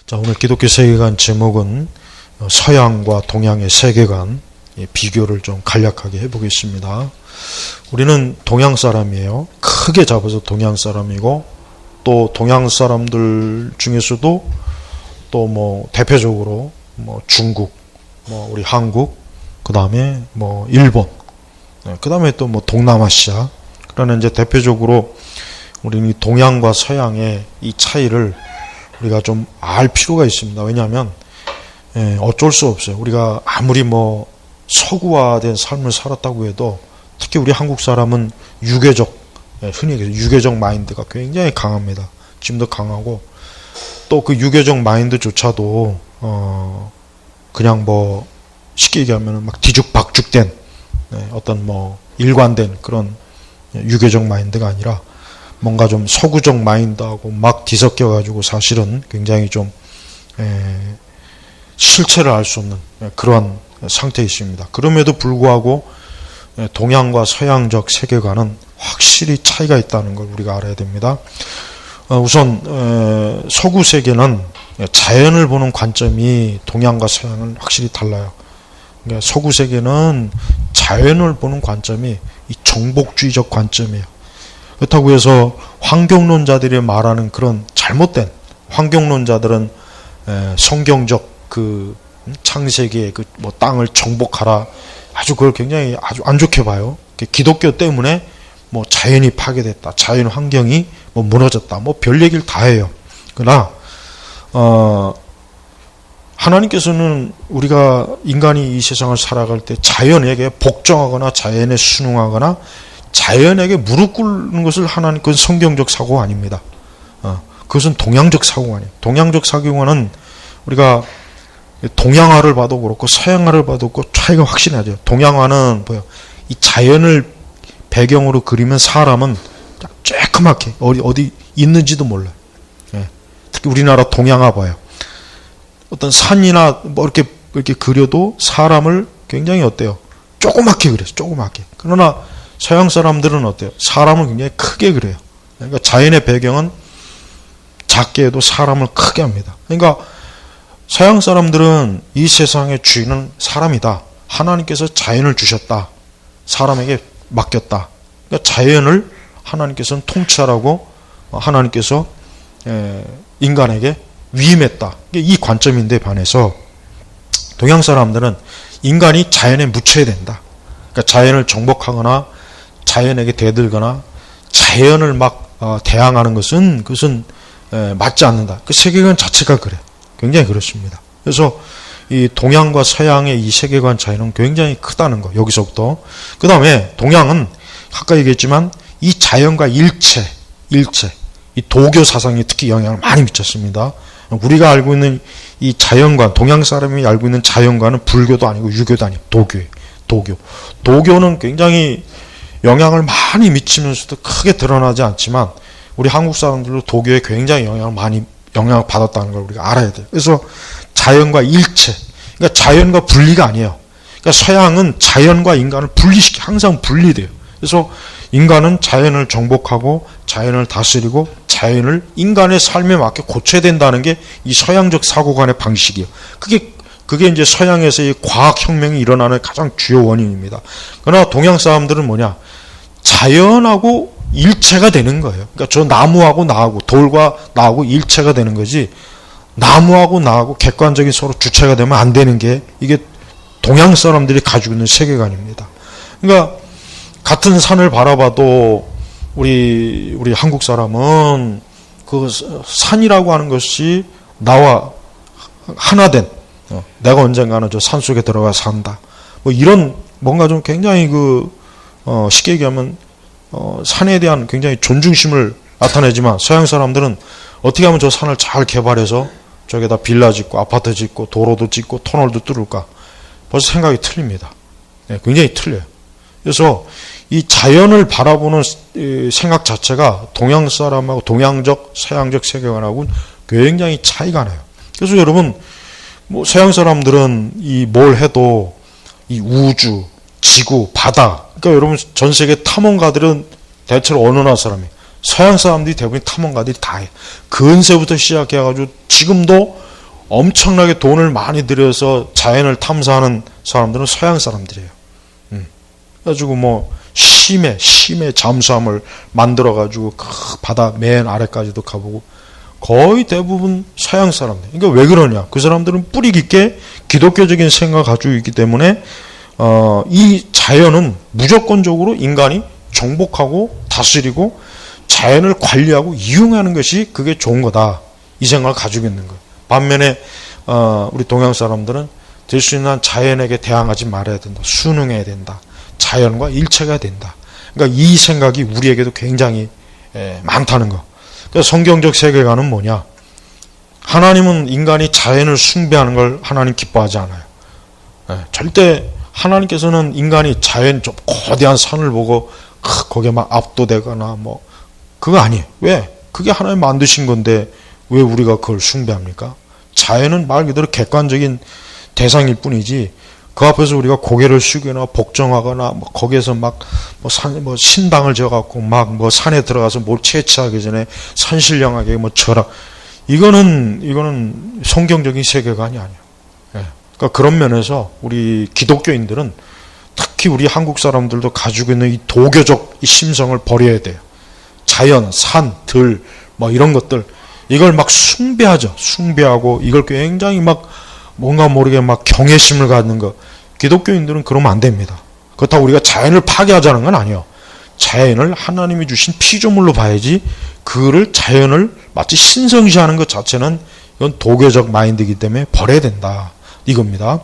자, 오늘 기독교 세계관 제목은 서양과 동양의 세계관 비교를 좀 간략하게 해보겠습니다. 우리는 동양 사람이에요. 크게 잡아서 동양 사람이고, 또 동양 사람들 중에서도 또 뭐 대표적으로 뭐 중국, 뭐 우리 한국, 그 다음에 뭐 일본, 그 다음에 또 뭐 동남아시아. 그러나 이제 대표적으로 우리는 동양과 서양의 이 차이를 우리가 좀 알 필요가 있습니다. 왜냐하면 어쩔 수 없어요. 우리가 아무리 뭐 서구화된 삶을 살았다고 해도 특히 우리 한국 사람은 유교적, 흔히 얘기해서 유교적 마인드가 굉장히 강합니다. 지금도 강하고, 또 그 유교적 마인드조차도 그냥 뭐 쉽게 얘기하면 막 뒤죽박죽된 어떤 뭐 일관된 그런 유교적 마인드가 아니라 뭔가 좀 서구적 마인드하고 막 뒤섞여 가지고 사실은 굉장히 좀 실체를 알 수 없는 그러한 상태에 있습니다. 그럼에도 불구하고 동양과 서양적 세계관은 확실히 차이가 있다는 걸 우리가 알아야 됩니다. 우선 서구 세계는 자연을 보는 관점이 동양과 서양은 확실히 달라요. 그러니까 서구 세계는 자연을 보는 관점이 이 정복주의적 관점이에요. 그렇다고 해서 환경론자들이 말하는 그런 잘못된, 환경론자들은 성경적 그 창세기의 그 뭐 땅을 정복하라, 아주 그걸 굉장히 아주 안 좋게 봐요. 기독교 때문에 뭐 자연이 파괴됐다, 자연 환경이 뭐 무너졌다, 뭐 별 얘기를 다 해요. 그러나 하나님께서는 우리가 인간이 이 세상을 살아갈 때 자연에게 복종하거나 자연에 순응하거나 자연에게 무릎 꿇는 것을 하나님, 그건 성경적 사고가 아닙니다. 그것은 동양적 사고가 아니에요. 동양적 사고는 우리가 동양화를 봐도 그렇고 서양화를 봐도 그렇고 차이가 확실히 나죠. 동양화는 뭐요? 이 자연을 배경으로 그리면 사람은 쬐끄맣게 어디 있는지도 몰라요. 특히 우리나라 동양화 봐요. 어떤 산이나 뭐 이렇게 그려도 사람을 굉장히 어때요? 조그맣게 그려요. 조그맣게. 그러나 서양 사람들은 어때요? 사람을 굉장히 크게 그려요. 그러니까 자연의 배경은 작게 해도 사람을 크게 합니다. 그러니까 서양 사람들은 이 세상의 주인은 사람이다. 하나님께서 자연을 주셨다. 사람에게 맡겼다. 그러니까 자연을 하나님께서는 통치하라고 하나님께서 인간에게 위임했다. 이 관점인데 반해서 동양 사람들은 인간이 자연에 묻혀야 된다. 그러니까 자연을 정복하거나 자연에게 대들거나 자연을 막 대항하는 것은 그것은 맞지 않는다. 그 세계관 자체가 그래. 굉장히 그렇습니다. 그래서 이 동양과 서양의 이 세계관 차이는 굉장히 크다는 거. 여기서부터. 그 다음에 동양은 아까 얘기했지만 이 자연과 일체, 이 도교 사상이 특히 영향을 많이 미쳤습니다. 우리가 알고 있는 이 자연관, 동양 사람이 알고 있는 자연관은 불교도 아니고 유교도 아니고 도교예요. 도교는 굉장히 영향을 많이 미치면서도 크게 드러나지 않지만 우리 한국 사람들도 도교에 굉장히 영향을 받았다는 걸 우리가 알아야 돼요. 그래서 자연과 일체, 그러니까 자연과 분리가 아니에요. 그러니까 서양은 자연과 인간을 항상 분리돼요. 그래서 인간은 자연을 정복하고 자연을 다스리고 자연을 인간의 삶에 맞게 고쳐야 된다는 게 이 서양적 사고관의 방식이에요. 그게 이제 서양에서의 과학혁명이 일어나는 가장 주요 원인입니다. 그러나 동양 사람들은 뭐냐? 자연하고 일체가 되는 거예요. 그러니까 저 나무하고 나하고 돌과 나하고 일체가 되는 거지, 나무하고 나하고 객관적인 서로 주체가 되면 안 되는 게 이게 동양 사람들이 가지고 있는 세계관입니다. 그러니까 같은 산을 바라봐도 우리 한국 사람은 그 산이라고 하는 것이 나와 하나된, 내가 언젠가는 저 산 속에 들어가 산다. 뭐 이런 뭔가 좀 굉장히 쉽게 얘기하면 산에 대한 굉장히 존중심을 나타내지만 서양 사람들은 어떻게 하면 저 산을 잘 개발해서 저기다 빌라 짓고 아파트 짓고 도로도 짓고 터널도 뚫을까? 벌써 생각이 틀립니다. 굉장히 틀려요. 그래서 이 자연을 바라보는 생각 자체가 동양 사람하고 동양적, 서양적 세계관하고는 굉장히 차이가 나요. 그래서 여러분, 뭐 서양 사람들은 뭘 해도 이 우주, 지구, 바다, 그러니까 여러분 전 세계 탐험가들은 대체로 어느 나라 사람이에요? 서양 사람들이 대부분 탐험가들이 다 해요. 근세부터 시작해가지고 지금도 엄청나게 돈을 많이 들여서 자연을 탐사하는 사람들은 서양 사람들이에요. 그래가지고 뭐 심해 잠수함을 만들어가지고 그 바다 맨 아래까지도 가보고 거의 대부분 서양 사람들. 그러니까 왜 그러냐? 그 사람들은 뿌리 깊게 기독교적인 생각을 가지고 있기 때문에 이 자연은 무조건적으로 인간이 정복하고 다스리고 자연을 관리하고 이용하는 것이 그게 좋은 거다. 이 생각을 가지고 있는 거예요. 반면에 우리 동양 사람들은 될 수 있는 한 자연에게 대항하지 말아야 된다. 순응해야 된다. 자연과 일체가 된다. 그러니까 이 생각이 우리에게도 굉장히 많다는 거. 그러니까 성경적 세계관은 뭐냐? 하나님은 인간이 자연을 숭배하는 걸 하나님 기뻐하지 않아요. 절대 하나님께서는 인간이 자연 좀 거대한 산을 보고 거기에 막 압도되거나 뭐 그거 아니에요. 왜? 그게 하나님 만드신 건데 왜 우리가 그걸 숭배합니까? 자연은 말 그대로 객관적인 대상일 뿐이지 그 앞에서 우리가 고개를 숙이거나 복종하거나 뭐 거기에서 막 뭐 신당을 지어갖고 막 뭐 산에 들어가서 뭘 채취하기 전에 산신령하게 뭐 절하 이거는 성경적인 세계관이 아니에요. 그러니까 그런 면에서 우리 기독교인들은 특히 우리 한국 사람들도 가지고 있는 이 도교적 이 심성을 버려야 돼요. 자연, 산, 들 뭐 이런 것들 이걸 막 숭배하죠. 숭배하고 이걸 굉장히 막 뭔가 모르게 막 경외심을 갖는 거. 기독교인들은 그러면 안 됩니다. 그렇다고 우리가 자연을 파괴하자는 건 아니에요. 자연을 하나님이 주신 피조물로 봐야지 그를 자연을 마치 신성시하는 것 자체는 이건 도교적 마인드이기 때문에 버려야 된다. 이겁니다.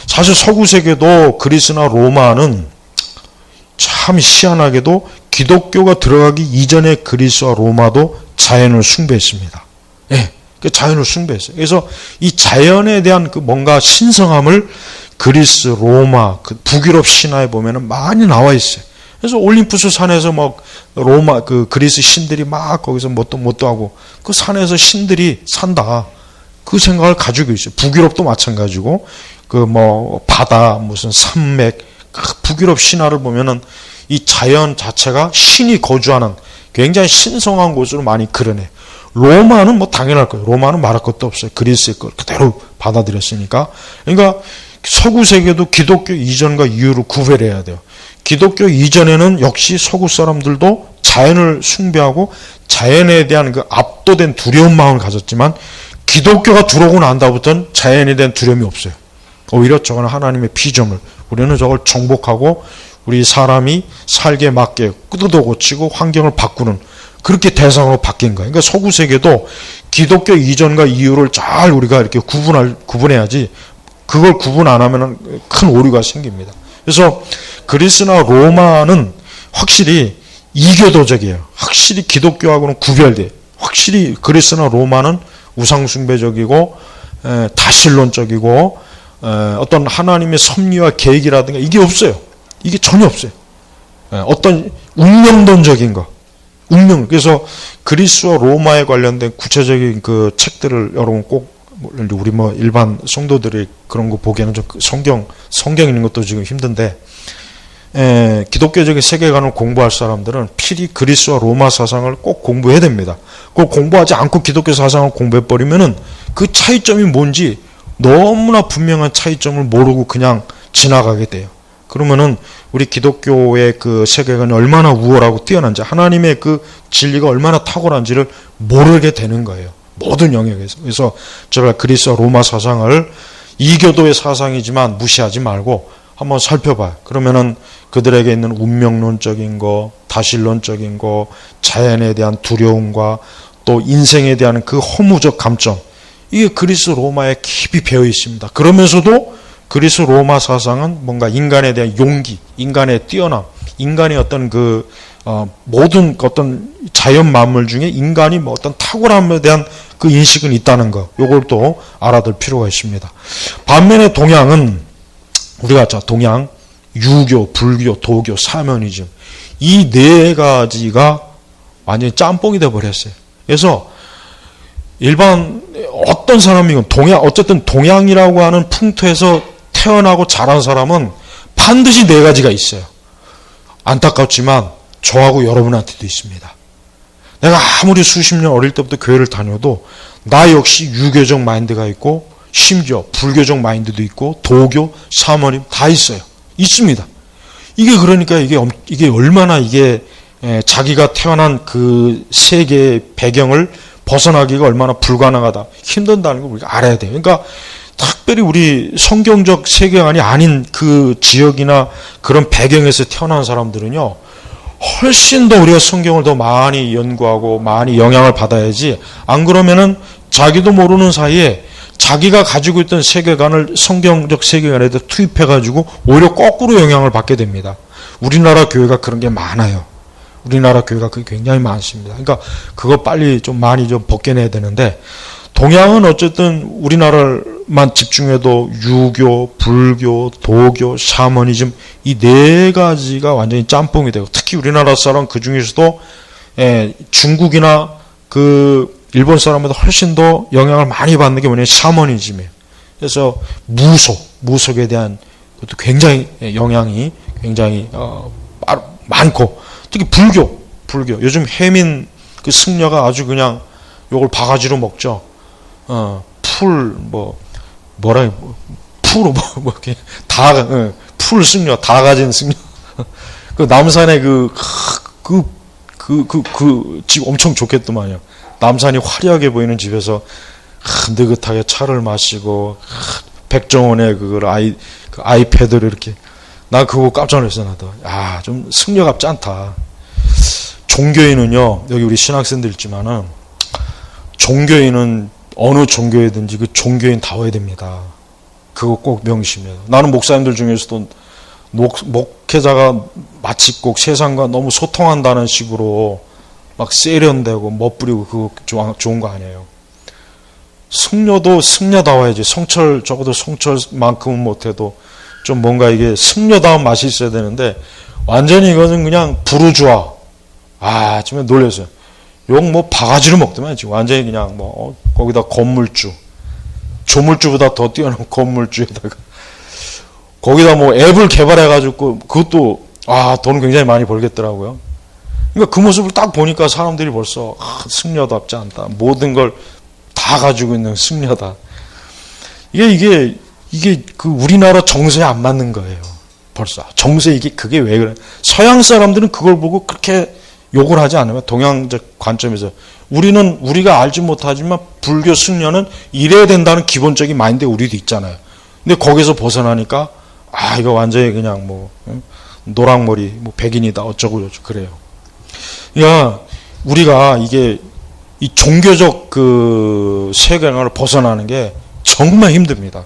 사실 서구 세계도 그리스나 로마는 참 희한하게도 기독교가 들어가기 이전에 그리스와 로마도 자연을 숭배했습니다. 예, 그 자연을 숭배했어요. 그래서 이 자연에 대한 그 뭔가 신성함을 그리스, 로마, 그 북유럽 신화에 보면은 많이 나와 있어요. 그래서 올림푸스 산에서 막 로마 그 그리스 신들이 막 거기서 뭣도 하고 그 산에서 신들이 산다. 그 생각을 가지고 있어요. 북유럽도 마찬가지고 그 뭐 바다 무슨 산맥 그 북유럽 신화를 보면은 이 자연 자체가 신이 거주하는 굉장히 신성한 곳으로 많이 그려내. 로마는 뭐 당연할 거예요. 로마는 말할 것도 없어요. 그리스의 걸 그대로 받아들였으니까. 그러니까 서구 세계도 기독교 이전과 이후로 구별해야 돼요. 기독교 이전에는 역시 서구 사람들도 자연을 숭배하고 자연에 대한 그 압도된 두려운 마음을 가졌지만 기독교가 들어오고 난 다음부터는 자연에 대한 두려움이 없어요. 오히려 저건 하나님의 피조물. 우리는 저걸 정복하고 우리 사람이 살게 맞게 뜯어 고치고 환경을 바꾸는 그렇게 대상으로 바뀐 거예요. 그러니까 서구 세계도 기독교 이전과 이후를 잘 우리가 이렇게 구분해야지 그걸 구분 안 하면 큰 오류가 생깁니다. 그래서 그리스나 로마는 확실히 이교도적이에요. 확실히 기독교하고는 구별돼요. 확실히 그리스나 로마는 우상숭배적이고 다신론적이고 어떤 하나님의 섭리와 계획이라든가 이게 없어요. 이게 전혀 없어요. 어떤 운명론적인 거. 그래서 그리스와 로마에 관련된 구체적인 그 책들을 여러분 꼭 우리 뭐 일반 성도들이 그런 거 보기에는 좀 성경 읽는 것도 지금 힘든데 기독교적인 세계관을 공부할 사람들은 필히 그리스와 로마 사상을 꼭 공부해야 됩니다. 그걸 공부하지 않고 기독교 사상을 공부해버리면은 그 차이점이 뭔지 너무나 분명한 차이점을 모르고 그냥 지나가게 돼요. 그러면은 우리 기독교의 그 세계관이 얼마나 우월하고 뛰어난지 하나님의 그 진리가 얼마나 탁월한지를 모르게 되는 거예요. 모든 영역에서. 그래서 제발 그리스와 로마 사상을 이교도의 사상이지만 무시하지 말고 한번 살펴봐요. 그러면은 그들에게 있는 운명론적인 거, 다신론적인 거, 자연에 대한 두려움과 또 인생에 대한 그 허무적 감정 이게 그리스 로마에 깊이 배어 있습니다. 그러면서도 그리스 로마 사상은 뭔가 인간에 대한 용기, 인간의 뛰어남, 인간의 어떤 그 모든 어떤 자연 만물 중에 인간이 뭐 어떤 탁월함에 대한 그 인식은 있다는 거. 요걸 또 알아둘 필요가 있습니다. 반면에 동양은 우리가 동양 유교, 불교, 도교, 사면이즘 이 네 가지가 완전히 짬뽕이 돼 버렸어요. 그래서 일반 어떤 사람이건 어쨌든 동양이라고 하는 풍토에서 태어나고 자란 사람은 반드시 네 가지가 있어요. 안타깝지만 저하고 여러분한테도 있습니다. 내가 아무리 수십 년 어릴 때부터 교회를 다녀도 나 역시 유교적 마인드가 있고 심지어 불교적 마인드도 있고 도교, 샤머니즘 다 있어요. 있습니다. 이게 그러니까 이게 얼마나 이게 자기가 태어난 그 세계의 배경을 벗어나기가 얼마나 불가능하다, 힘든다는 걸 우리가 알아야 돼요. 그러니까 특별히 우리 성경적 세계관이 아닌 그 지역이나 그런 배경에서 태어난 사람들은요, 훨씬 더 우리가 성경을 더 많이 연구하고 많이 영향을 받아야지, 안 그러면은 자기도 모르는 사이에 자기가 가지고 있던 세계관을 성경적 세계관에다 투입해가지고 오히려 거꾸로 영향을 받게 됩니다. 우리나라 교회가 그런 게 많아요. 우리나라 교회가 그게 굉장히 많습니다. 그러니까 그거 빨리 좀 많이 좀 벗겨내야 되는데, 동양은 어쨌든 우리나라만 집중해도 유교, 불교, 도교, 샤머니즘 이 네 가지가 완전히 짬뽕이 되고, 특히 우리나라 사람 그 중에서도 중국이나 그 일본 사람보다 훨씬 더 영향을 많이 받는 게 뭐냐면 샤머니즘이에요. 그래서 무속에 대한 것도 굉장히 영향이 굉장히 많고, 특히 불교 요즘 해민 그 승려가 아주 그냥 요걸 바가지로 먹죠. 풀 승려, 다 가진 승려. 그 남산에 집 엄청 좋겠더만요. 남산이 화려하게 보이는 집에서 느긋하게 차를 마시고, 백종원의 아이패드를 이렇게, 나 그거 깜짝 놀랐어, 나도. 좀 승려 같지 않다. 종교인은요, 여기 우리 신학생들 있지만은, 종교인은 어느 종교이든지 그 종교인다워야 됩니다. 그거 꼭 명심해요. 나는 목사님들 중에서도 목회자가 마치 꼭 세상과 너무 소통한다는 식으로 막 세련되고 멋부리고 그거 좋은 거 아니에요. 승려도 승려다워야지. 적어도 성철만큼은 못해도 좀 뭔가 이게 승려다운 맛이 있어야 되는데, 완전히 이거는 그냥 부르주아. 정말 놀랐어요. 욕 바가지로 먹더만 지금. 완전히 그냥 거기다 건물주, 조물주보다 더 뛰어난 건물주에다가 거기다 앱을 개발해가지고 그것도 돈 굉장히 많이 벌겠더라고요. 그러니까 그 모습을 딱 보니까 사람들이 벌써 승려답지 않다. 모든 걸 다 가지고 있는 승려다. 이게 그 우리나라 정서에 안 맞는 거예요. 벌써 정서에 그게 왜 그래? 서양 사람들은 그걸 보고 그렇게 욕을 하지 않으면, 동양적 관점에서 우리가 알지 못하지만 불교 승려는 이래야 된다는 기본적인 마인드 우리도 있잖아요. 근데 거기서 벗어나니까 이거 완전히 그냥 노랑머리 백인이다 어쩌고 그래요. 그러니까 우리가 이 종교적 그 세계관을 벗어나는 게 정말 힘듭니다.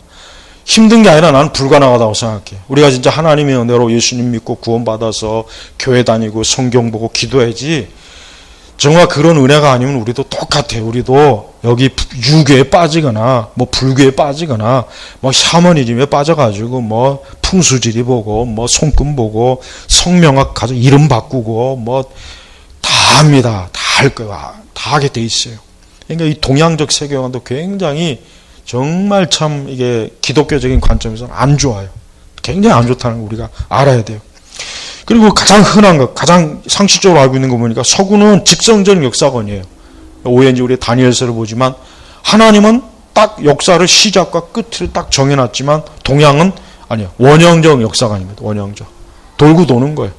힘든 게 아니라 나는 불가능하다고 생각해. 우리가 진짜 하나님의 은혜로 예수님 믿고 구원받아서 교회 다니고 성경 보고 기도해야지, 정말 그런 은혜가 아니면 우리도 똑같아요. 우리도 여기 유교에 빠지거나 불교에 빠지거나 샤머니즘에 빠져가지고 풍수지리 보고 손금 보고 성명학 가지고 이름 바꾸고 다 합니다. 다 할 거야. 다 하게 돼 있어요. 그러니까 이 동양적 세계관도 굉장히 정말 참 이게 기독교적인 관점에서는 안 좋아요. 굉장히 안 좋다는 거 우리가 알아야 돼요. 그리고 가장 흔한 것, 가장 상식적으로 알고 있는 거 보니까 서구는 직선적 역사관이에요. 오해인지 우리 다니엘서를 보지만 하나님은 딱 역사를 시작과 끝을 딱 정해놨지만 동양은 아니요. 원형적 역사관입니다. 원형적. 돌고 도는 거예요.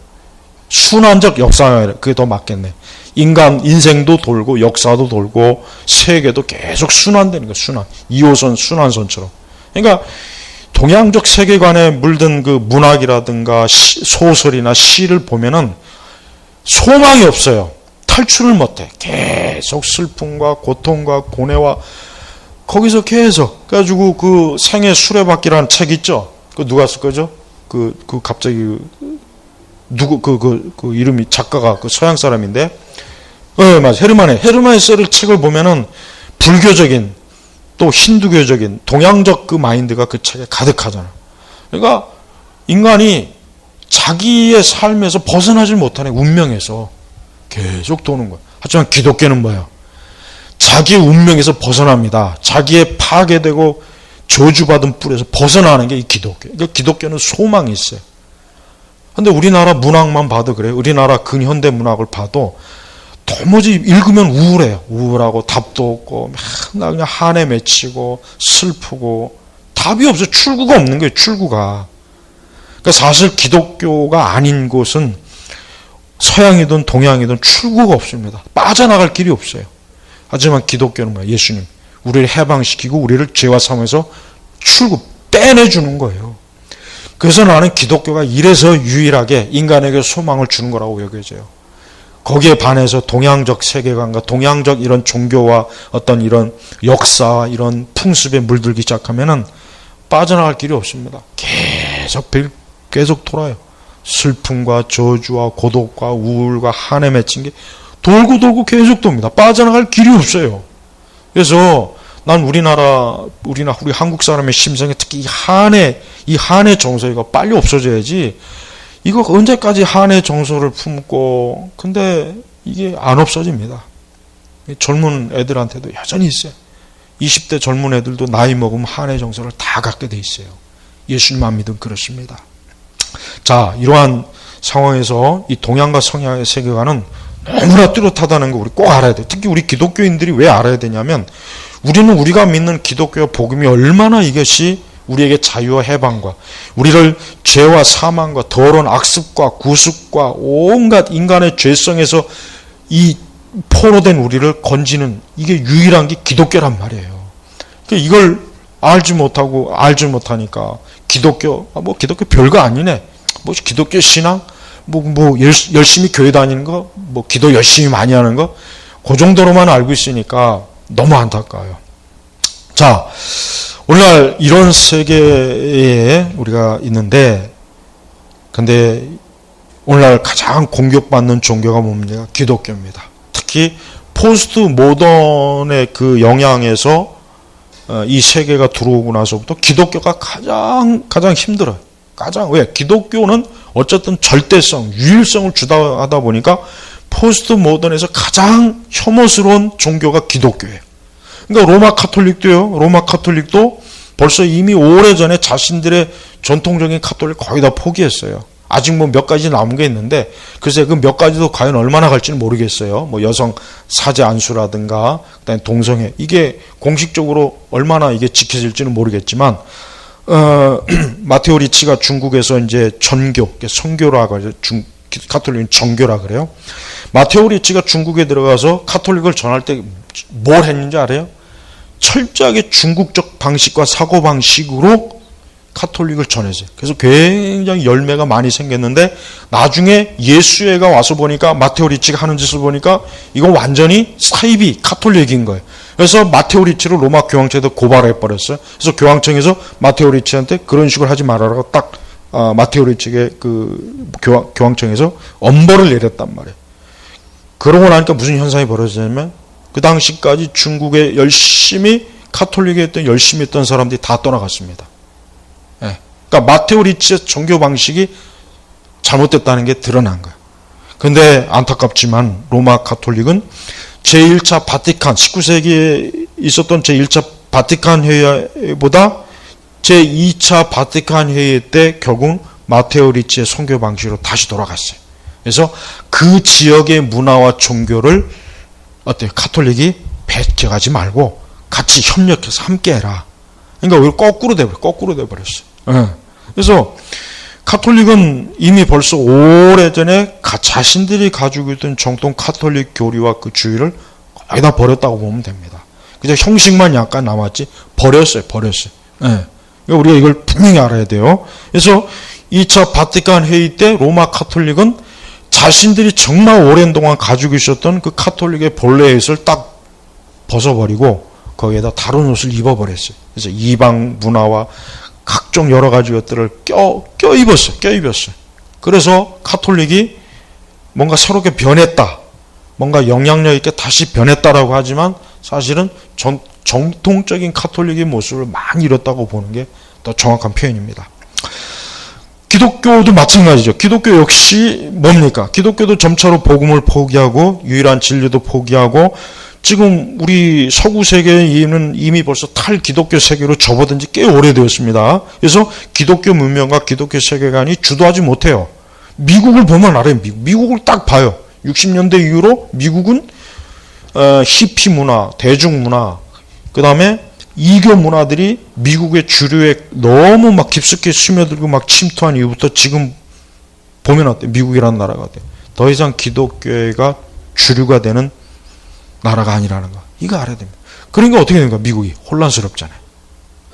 순환적 역사관, 그게 더 맞겠네. 인생도 돌고 역사도 돌고 세계도 계속 순환되는 거예요. 순환. 2호선 순환선처럼. 그러니까 동양적 세계관에 물든 그 문학이라든가 소설이나 시를 보면은 소망이 없어요. 탈출을 못해. 계속 슬픔과 고통과 고뇌와 거기서 계속. 그래가지고 그 생애 수레바퀴라는 책 있죠? 그 누가 쓸 거죠? 갑자기 그 이름이 작가가 그 서양 사람인데, 맞아. 헤르만헤세를 책을 보면은 불교적인 또 힌두교적인 동양적 그 마인드가 그 책에 가득하잖아. 그러니까 인간이 자기의 삶에서 벗어나질 못하는 운명에서 계속 도는 거야. 하지만 기독교는 뭐야? 자기의 운명에서 벗어납니다. 자기의 파괴되고 저주받은 뿔에서 벗어나는 게 이 기독교. 그러니까 기독교는 소망이 있어요. 근데 우리나라 문학만 봐도 그래요. 우리나라 근현대 문학을 봐도 도무지 읽으면 우울해요. 우울하고 답도 없고 맨날 그냥 한에 맺히고 슬프고 답이 없어요. 출구가 없는 거예요. 출구가. 그러니까 사실 기독교가 아닌 곳은 서양이든 동양이든 출구가 없습니다. 빠져나갈 길이 없어요. 하지만 기독교는 뭐예요? 예수님 우리를 해방시키고 우리를 죄와 사함에서 출구 빼내주는 거예요. 그래서 나는 기독교가 이래서 유일하게 인간에게 소망을 주는 거라고 여겨져요. 거기에 반해서 동양적 세계관과 동양적 이런 종교와 어떤 이런 역사, 이런 풍습에 물들기 시작하면은 빠져나갈 길이 없습니다. 계속 돌아요. 슬픔과 저주와 고독과 우울과 한에 맺힌 게 돌고 계속 돕니다. 빠져나갈 길이 없어요. 그래서 난 우리 한국 사람의 심성에 특히 이 한의 정서가 빨리 없어져야지. 이거 언제까지 한의 정서를 품고, 근데 이게 안 없어집니다. 젊은 애들한테도 여전히 있어요. 20대 젊은 애들도 나이 먹으면 한의 정서를 다 갖게 돼 있어요. 예수님만 믿으면 그렇습니다. 자, 이러한 상황에서 이 동양과 서양의 세계관은 너무나 뚜렷하다는 거 우리 꼭 알아야 돼요. 특히 우리 기독교인들이 왜 알아야 되냐면, 우리가 믿는 기독교 복음이 얼마나 이것이 우리에게 자유와 해방과 우리를 죄와 사망과 더러운 악습과 구습과 온갖 인간의 죄성에서 이 포로된 우리를 건지는 이게 유일한 게 기독교란 말이에요. 그러니까 이걸 알지 못하니까 기독교 별거 아니네. 기독교 신앙 열심히 교회 다니는 거, 기도 열심히 많이 하는 거, 그 정도로만 알고 있으니까 너무 안타까워요. 자, 오늘날 이런 세계에 우리가 있는데, 근데 오늘날 가장 공격받는 종교가 뭡니까? 기독교입니다. 특히 포스트 모던의 그 영향에서 이 세계가 들어오고 나서부터 기독교가 가장 힘들어요. 왜? 기독교는 어쨌든 절대성, 유일성을 주다 하다 보니까 포스트 모던에서 가장 혐오스러운 종교가 기독교예요. 그러니까 로마 카톨릭도 벌써 이미 오래전에 자신들의 전통적인 카톨릭 거의 다 포기했어요. 아직 몇 가지 남은 게 있는데, 글쎄 그 몇 가지도 과연 얼마나 갈지는 모르겠어요. 여성 사제 안수라든가, 그다음에 동성애, 이게 공식적으로 얼마나 이게 지켜질지는 모르겠지만, 마테오 리치가 중국에서 이제 선교라고 하죠. 카톨릭은 정교라 그래요. 마테오 리치가 중국에 들어가서 카톨릭을 전할 때 뭘 했는지 알아요? 철저하게 중국적 방식과 사고방식으로 카톨릭을 전했어요. 그래서 굉장히 열매가 많이 생겼는데, 나중에 예수회가 와서 보니까 마테오 리치가 하는 짓을 보니까 이건 완전히 사이비 카톨릭인 거예요. 그래서 마테오 리치를 로마 교황청에도 고발해 버렸어요. 그래서 교황청에서 마테오 리치한테 그런 식으로 하지 말아라고 딱 마테오 리치에게 그 교황청에서 엄벌을 내렸단 말이에요. 그러고 나니까 무슨 현상이 벌어지냐면, 그 당시까지 중국에 열심히 했던 사람들이 다 떠나갔습니다. 그러니까 마테오 리치의 종교 방식이 잘못됐다는 게 드러난 거예요. 근데 안타깝지만 로마 카톨릭은 제1차 바티칸, 19세기에 있었던 제1차 바티칸 회의보다 제2차 바티칸 회의 때 결국 마테오 리치의 선교 방식으로 다시 돌아갔어요. 그래서 그 지역의 문화와 종교를 카톨릭이 배척하지 말고 같이 협력해서 함께 해라. 그러니까 왜 거꾸로 돼버렸어요. 그래서 카톨릭은 이미 벌써 오래전에 자신들이 가지고 있던 정통 카톨릭 교리와 그 주의를 거의 다 버렸다고 보면 됩니다. 그냥 형식만 약간 남았지 버렸어요. 우리가 이걸 분명히 알아야 돼요. 그래서 2차 바티칸 회의 때 로마 카톨릭은 자신들이 정말 오랜 동안 가지고 있었던 그 카톨릭의 본래의 옷을 딱 벗어버리고 거기에다 다른 옷을 입어버렸어요. 그래서 이방 문화와 각종 여러 가지 것들을 껴입었어요. 그래서 카톨릭이 뭔가 새롭게 변했다, 뭔가 영향력 있게 다시 변했다라고 하지만 사실은 정통적인 카톨릭의 모습을 많이 잃었다고 보는 게 더 정확한 표현입니다. 기독교도 마찬가지죠. 기독교 역시 뭡니까? 기독교도 점차로 복음을 포기하고 유일한 진리도 포기하고, 지금 우리 서구 세계는 이미 벌써 탈기독교 세계로 접어든 지 꽤 오래되었습니다. 그래서 기독교 문명과 기독교 세계관이 주도하지 못해요. 미국을 보면 알아요. 미국을 딱 봐요. 60년대 이후로 미국은 히피 문화, 대중문화, 그 다음에 이교 문화들이 미국의 주류에 너무 막 깊숙이 스며들고 막 침투한 이후부터 지금 보면 어때? 미국이라는 나라가 어때? 더 이상 기독교회가 주류가 되는 나라가 아니라는 거. 이거 알아야 됩니다. 그러니까 어떻게 되는가? 미국이 혼란스럽잖아요.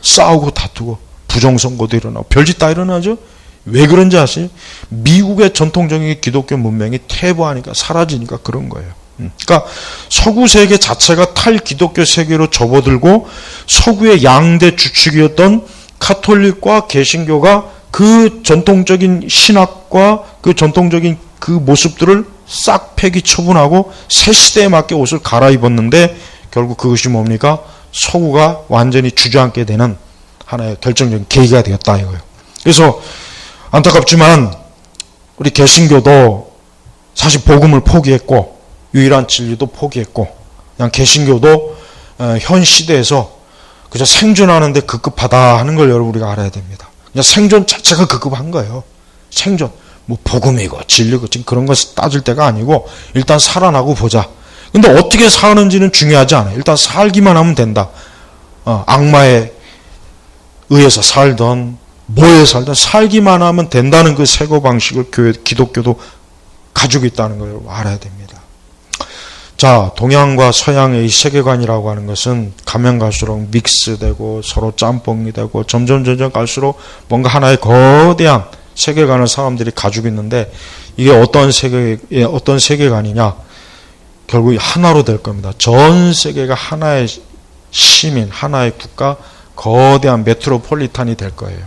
싸우고 다투고 부정선거도 일어나고 별짓 다 일어나죠. 왜 그런지 아세요? 미국의 전통적인 기독교 문명이 퇴보하니까 사라지니까 그런 거예요. 그러니까 서구 세계 자체가 탈기독교 세계로 접어들고 서구의 양대 주축이었던 카톨릭과 개신교가 그 전통적인 신학과 그 전통적인 그 모습들을 싹 폐기 처분하고 새 시대에 맞게 옷을 갈아입었는데 결국 그것이 뭡니까? 서구가 완전히 주저앉게 되는 하나의 결정적인 계기가 되었다 이거예요. 그래서 안타깝지만 우리 개신교도 사실 복음을 포기했고 유일한 진리도 포기했고 그냥 개신교도 현 시대에서 그저 생존하는데 급급하다 하는 걸 여러분 우리가 알아야 됩니다. 그냥 생존 자체가 급급한 거예요. 생존. 뭐 복음이고 진리고 지금 그런 것을 따질 때가 아니고 일단 살아나고 보자. 근데 어떻게 사는지는 중요하지 않아요. 일단 살기만 하면 된다. 악마에 의해서 살던 뭐에 살던 살기만 하면 된다는 그 사고방식을 기독교도 가지고 있다는 걸 알아야 됩니다. 자, 동양과 서양의 이 세계관이라고 하는 것은 가면 갈수록 믹스되고 서로 짬뽕이 되고 점점 갈수록 뭔가 하나의 거대한 세계관을 사람들이 가지고 있는데 이게 어떤 세계관이냐? 결국 하나로 될 겁니다. 전 세계가 하나의 시민, 하나의 국가, 거대한 메트로폴리탄이 될 거예요.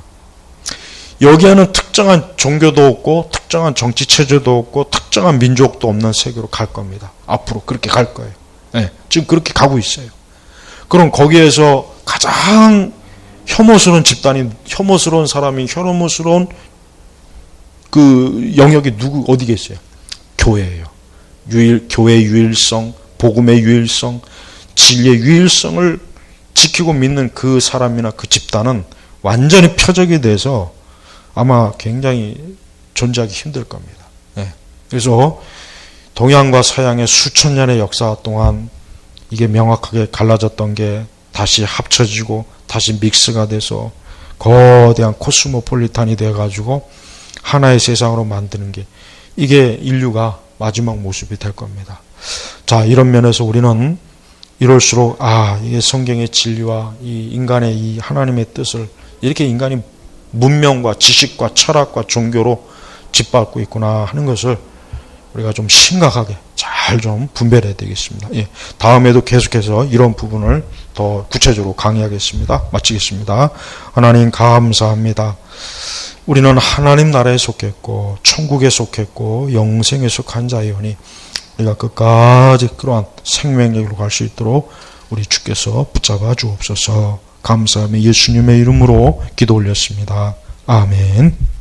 여기에는 특정한 종교도 없고 특정한 정치 체제도 없고 특정한 민족도 없는 세계로 갈 겁니다. 앞으로 그렇게 갈 거예요. 네, 지금 그렇게 가고 있어요. 그럼 거기에서 가장 혐오스러운 집단이 혐오스러운 사람이 혐오스러운 그 영역이 어디겠어요? 교회예요. 교회의 유일성, 복음의 유일성, 진리의 유일성을 지키고 믿는 그 사람이나 그 집단은 완전히 표적이 돼서 아마 굉장히 존재하기 힘들 겁니다. 네. 그래서 동양과 서양의 수천 년의 역사 동안 이게 명확하게 갈라졌던 게 다시 합쳐지고 다시 믹스가 돼서 거대한 코스모폴리탄이 돼가지고 하나의 세상으로 만드는 게 이게 인류가 마지막 모습이 될 겁니다. 자, 이런 면에서 우리는 이럴수록 이게 성경의 진리와 이 인간의 이 하나님의 뜻을 이렇게 인간이 문명과 지식과 철학과 종교로 짓밟고 있구나 하는 것을 우리가 좀 심각하게 잘 좀 분별해야 되겠습니다. 예, 다음에도 계속해서 이런 부분을 더 구체적으로 강의하겠습니다. 마치겠습니다. 하나님 감사합니다. 우리는 하나님 나라에 속했고 천국에 속했고 영생에 속한 자이오니 우리가 끝까지 그러한 생명력으로 갈 수 있도록 우리 주께서 붙잡아 주옵소서. 감사하며 예수님의 이름으로 기도 올렸습니다. 아멘.